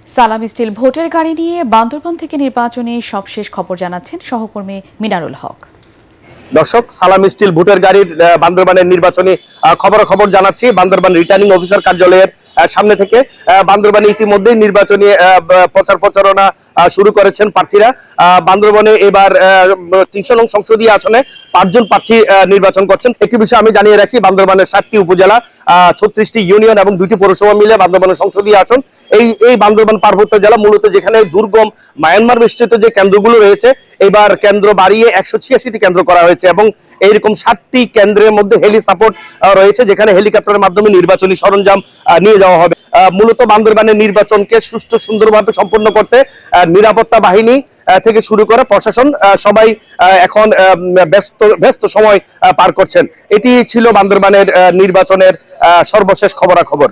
সালাম স্টিল ভোটের গাড়ি নিয়ে বান্দরবান থেকে নির্বাচনে সবশেষ খবর জানাচ্ছেন সহকর্মী মিনারুল হক। দর্শক, সালাম স্টিল ভোটের গাড়ির বান্দরবানের নির্বাচনী খবর জানাচ্ছি বান্দরবান রিটার্নিং অফিসার কার্যালয়ের সামনে থেকে। বান্দরবানে ইতিমধ্যেই নির্বাচনী প্রচারণা শুরু করেছেন প্রার্থীরা। বান্দরবানে এবার ৩০০ নং সংসদীয় আসনে ৫ জন প্রার্থী নির্বাচন করছেন। একটি বিষয় আমি জানিয়ে রাখি, বান্দরবানের ৭টি উপজেলা, ৩৬টি ইউনিয়ন এবং ২টি পৌরসভা মিলে বান্দরবানের সংসদীয় আসন। এই বান্দরবান পার্বত্য জেলা মূলত যেখানে দুর্গম মায়ানমার বেষ্টিত যে কেন্দ্রগুলো রয়েছে, এবার কেন্দ্র বাড়িয়ে ১৮৬টি কেন্দ্র করা হয়েছে এবং এইরকম ৭টি কেন্দ্রের মধ্যে হেলি সাপোর্ট রয়েছে, যেখানে হেলিকপ্টারের মাধ্যমে নির্বাচনী সরঞ্জাম নিয়ে যাওয়া হবে। মূলত বান্দরবানের নির্বাচনকে সুষ্ঠু সুন্দরভাবে সম্পন্ন করতে নিরাপত্তা বাহিনী থেকে শুরু করে প্রশাসন সবাই এখন ব্যস্ত সময় পার করছেন। এটি ছিল বান্দরবানের নির্বাচনের সর্বশেষ খবরাখবর।